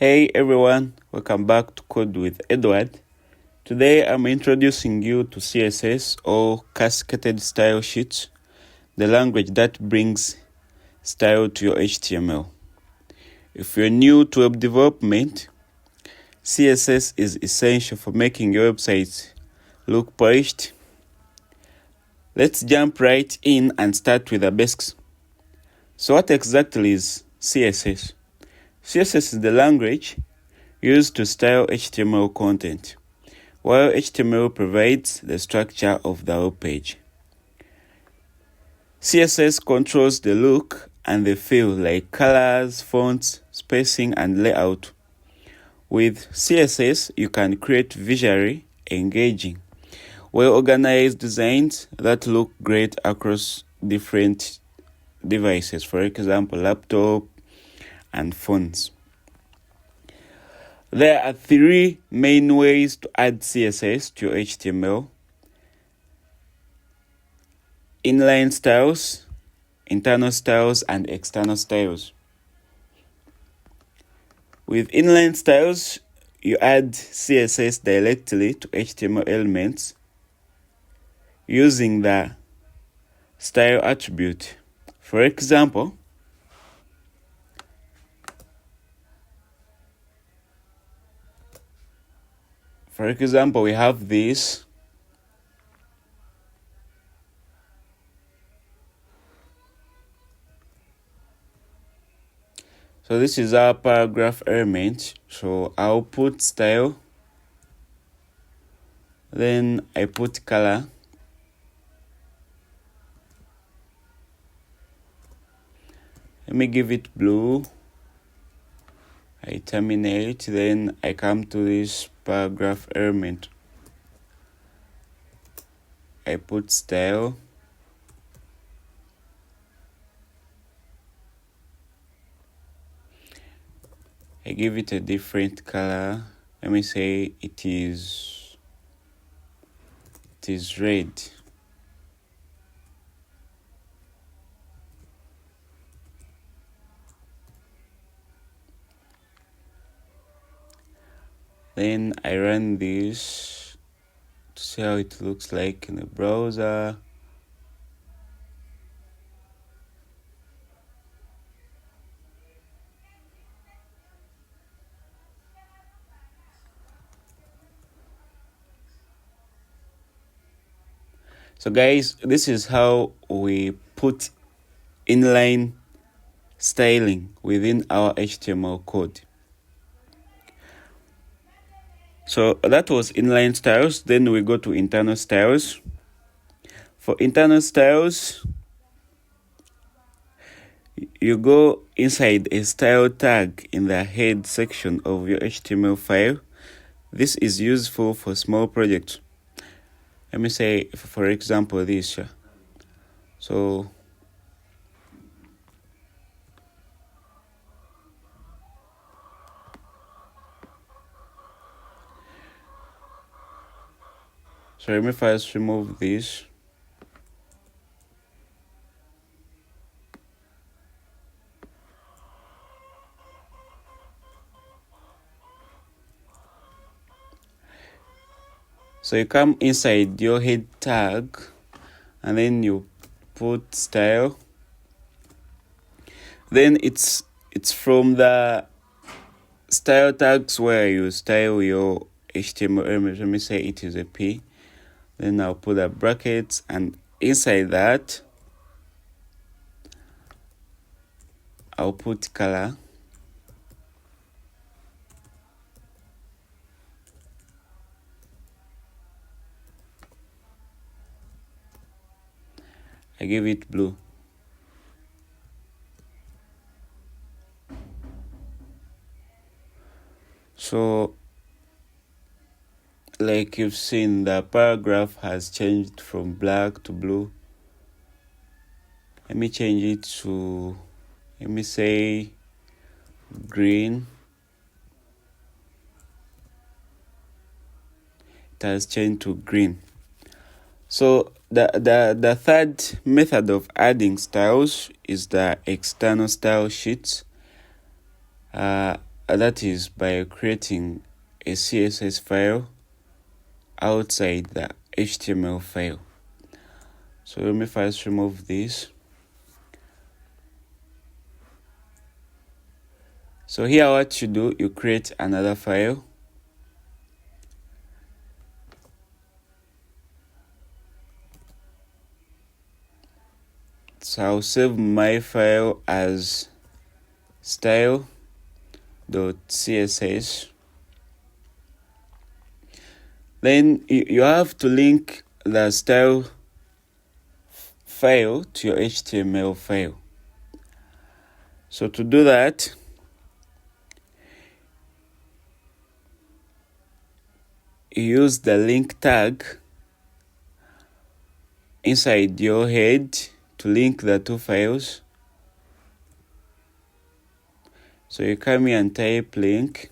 Hey everyone, welcome back to Code with Edward. Today I'm introducing you to CSS or Cascaded Style Sheets, the language that brings style to your HTML. If you're new to web development, CSS is essential for making your website look polished. Let's jump right in and start with the basics. So what exactly is CSS? CSS is the language used to style HTML content, while HTML provides the structure of the web page. CSS controls the look and the feel, like colors, fonts, spacing, and layout. With CSS, you can create visually engaging, well-organized designs that look great across different devices, for example, laptop and phones. There are three main ways to add CSS to your HTML: inline styles, internal styles, and external styles. With inline styles, you add CSS directly to HTML elements using the style attribute. For example, we have this. So this is our paragraph element. So I'll put style, then I put color, let me give it blue, I terminate, then I come to this paragraph element, I put style, I give it a different color. Let me say it is red. Then I run this to see how it looks like in the browser. So guys, this is how we put inline styling within our HTML code. So that was inline styles. Then we go to internal styles. For internal styles, you go inside a style tag in the head section of your HTML file. This is useful for small projects. Let me say, for example, this. So let me first remove this. So you come inside your head tag and then you put style. Then it's from the style tags where you style your HTML element. Let me say it is a P. Then I'll put the brackets, and inside that I'll put color. I give it blue. So like you've seen, the paragraph has changed from black to blue. Let me change it to, let me say, green. It has changed to green. So the third method of adding styles is the external style sheets. that is by creating a CSS file outside the HTML file. So let me first remove this. So here what you do, you create another file. So I'll save my file as style.css. Then you have to link the style file to your HTML file. So to do that, you use the link tag inside your head to link the two files. So you come here and type link.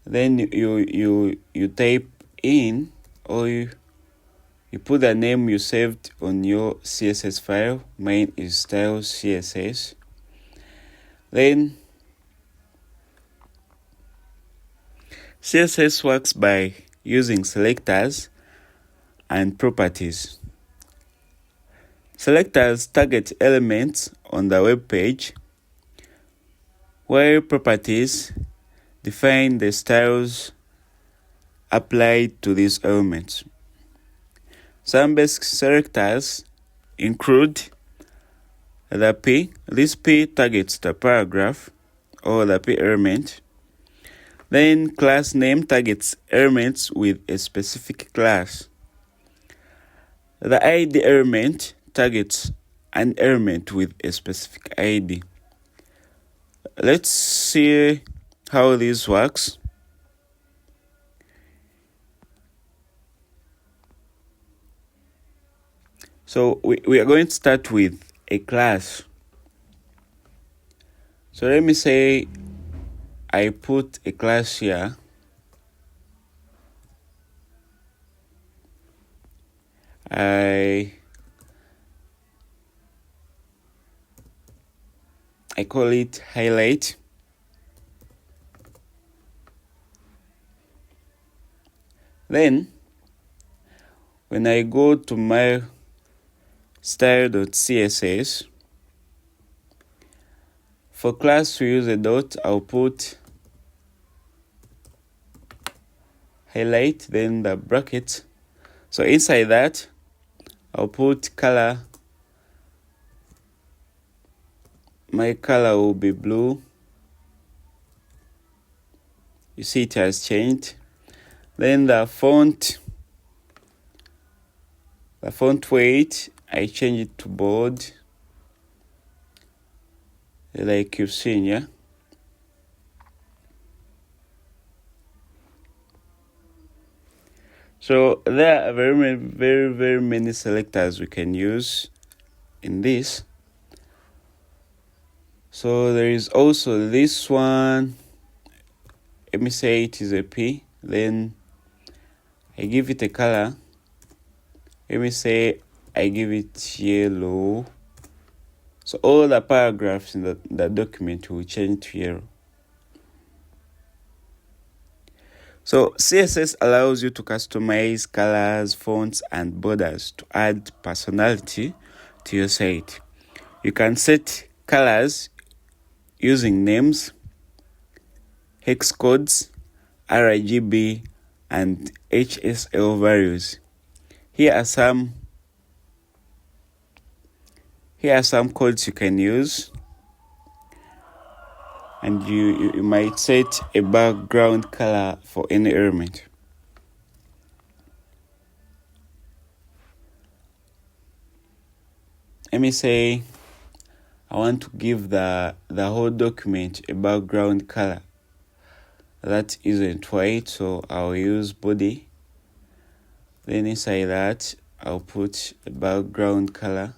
Then you type in, or you put the name you saved on your CSS file. Mine is style CSS. Then CSS works by using selectors and properties. Selectors target elements on the web page, while properties define the styles applied to these elements. Some basic selectors include the P. This P targets the paragraph or the P element. Then class name targets elements with a specific class. The ID element targets an element with a specific ID. Let's see how this works. So we are going to start with a class. So let me say I put a class here. I call it highlight. Then when I go to my style.css, for class we use a dot. I'll put highlight, then the bracket. So inside that, I'll put color. My color will be blue. You see it has changed. Then the font weight, I change it to bold, like you've seen, yeah. So there are very many selectors we can use in this. So there is also this one. Let me say it is a P. Then I give it a color. Let me say I give it yellow. So all the paragraphs in the document will change to yellow. So CSS allows you to customize colors, fonts, and borders to add personality to your site. You can set colors using names, hex codes, RGB, and HSL values. Here are some codes you can use, and you might set a background color for any element. Let me say I want to give the whole document a background color that isn't white, so I'll use body. Then inside that, I'll put a background color.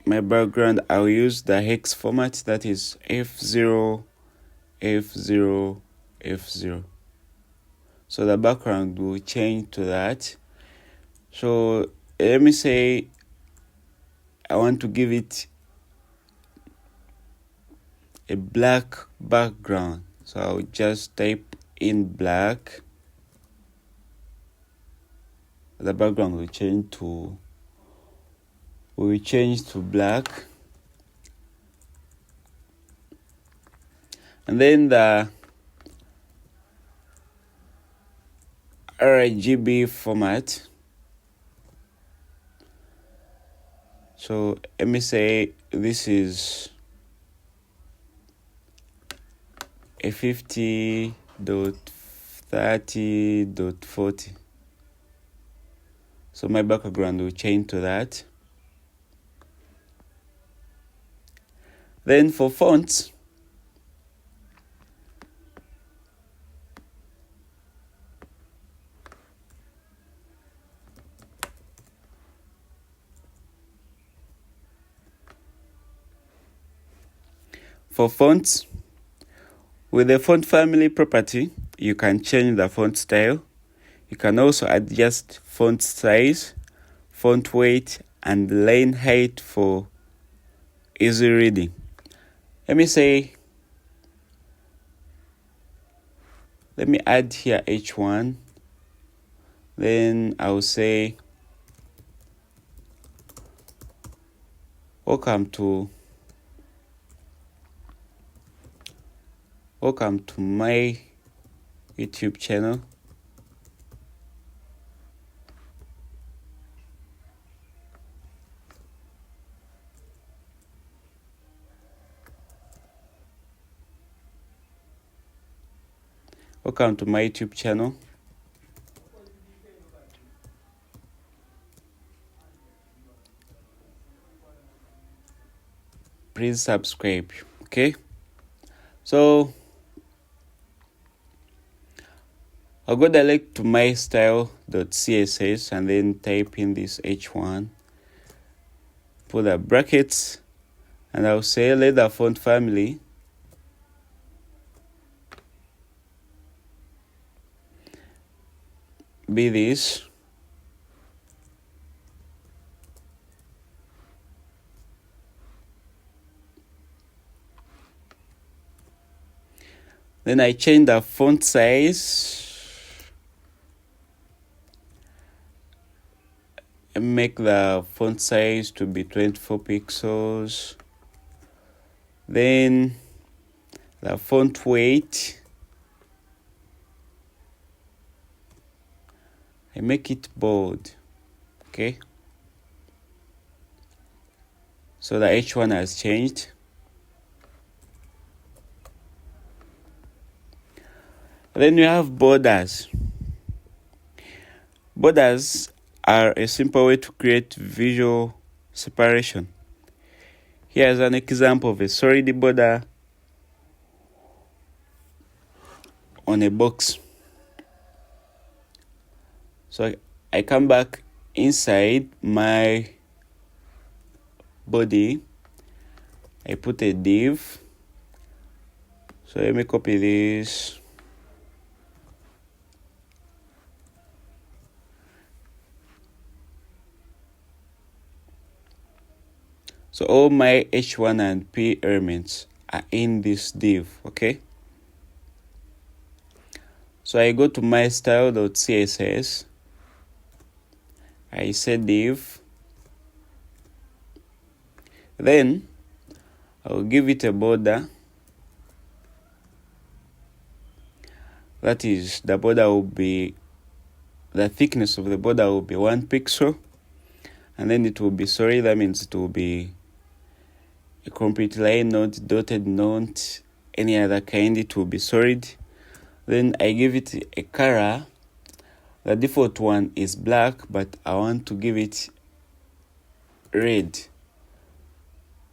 My background, I'll use the hex format, that is F0, F0, F0. So the background will change to that. So let me say I want to give it a black background. So I'll just type in black. The background will change to black. And then the RGB format. So let me say this is a 50.30.40. So my background will change to that. Then for fonts, with the font family property, you can change the font style. You can also adjust font size, font weight, and line height for easy reading. Let me add here H1. Then I'll say, welcome to my YouTube channel. Welcome to my YouTube channel. Please subscribe. Okay. So I'll go direct to my style.css and then type in this H1. Put the brackets, and I'll say let the font family be this. Then I change the font size and make the font size to be 24 pixels. Then the font weight, I make it bold. Okay. So the H1 has changed. Then we have borders. Borders are a simple way to create visual separation. Here's an example of a solid border on a box. So I come back inside my body. I put a div. So let me copy this. So all my H1 and P elements are in this div, okay? So I go to my style.css. I say div. Then I'll give it a border. That is, the thickness of the border will be 1 pixel. And then it will be solid. That means it will be a complete line, not dotted, not any other kind. It will be solid. Then I give it a color. The default one is black, but I want to give it red.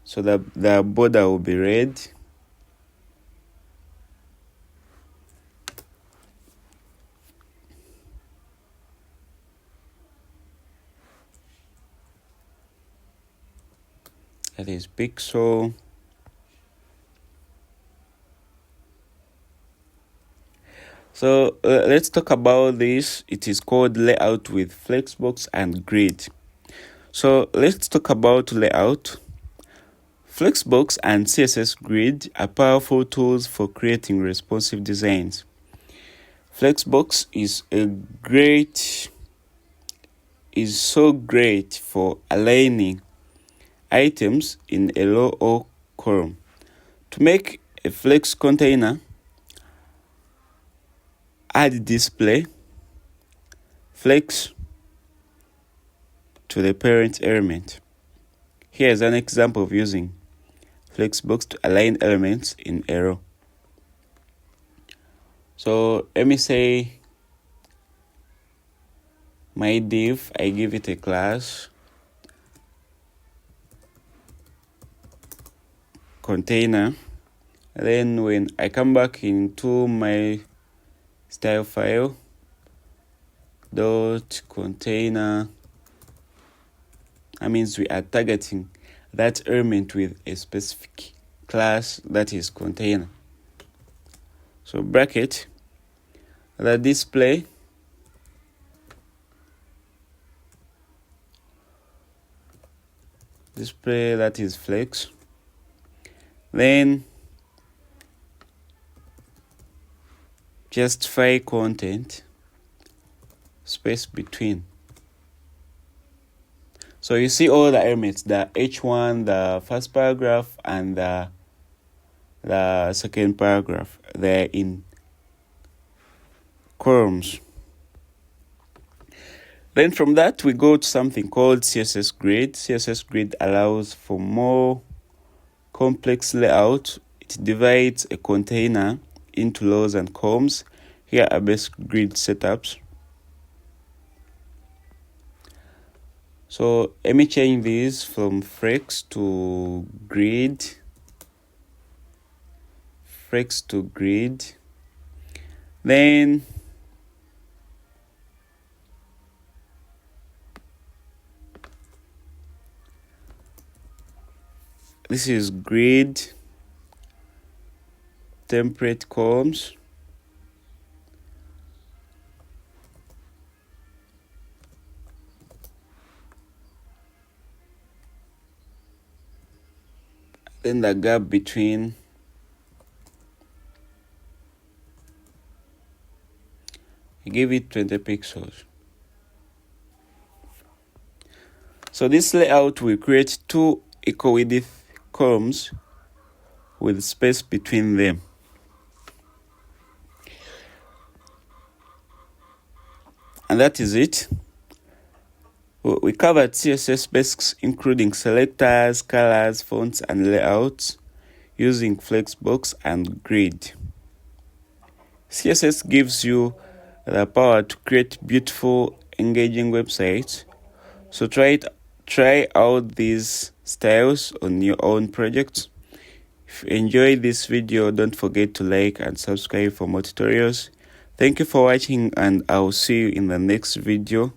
So the border will be red. That is pixel. So let's talk about this. It is called layout with Flexbox and Grid. So let's talk about layout. Flexbox and CSS Grid are powerful tools for creating responsive designs. Flexbox is so great for aligning items in a row or column. To make a flex container, add display flex to the parent element. Here is an example of using Flexbox to align elements in a row. So let me say my div, I give it a class container. Then when I come back into my style file, dot container, that means we are targeting that element with a specific class that is container. So bracket the display that is flex, then justify content space between. So you see all the elements, the H1, the first paragraph, and the second paragraph. They're in columns. Then from that, we go to something called CSS Grid. CSS Grid allows for more complex layout. It divides a container into rows and columns. Here are basic grid setups. So let me change this from flex to grid. Flex to grid. Then this is grid template columns. Then the gap between I give it 20 pixels. So this layout will create two equal width columns with space between them. And that is it. We covered CSS basics including selectors, colors, fonts, and layouts using Flexbox and Grid. CSS gives you the power to create beautiful, engaging websites. So try out these styles on your own projects. If you enjoyed this video, don't forget to like and subscribe for more tutorials. Thank you for watching, and I'll see you in the next video.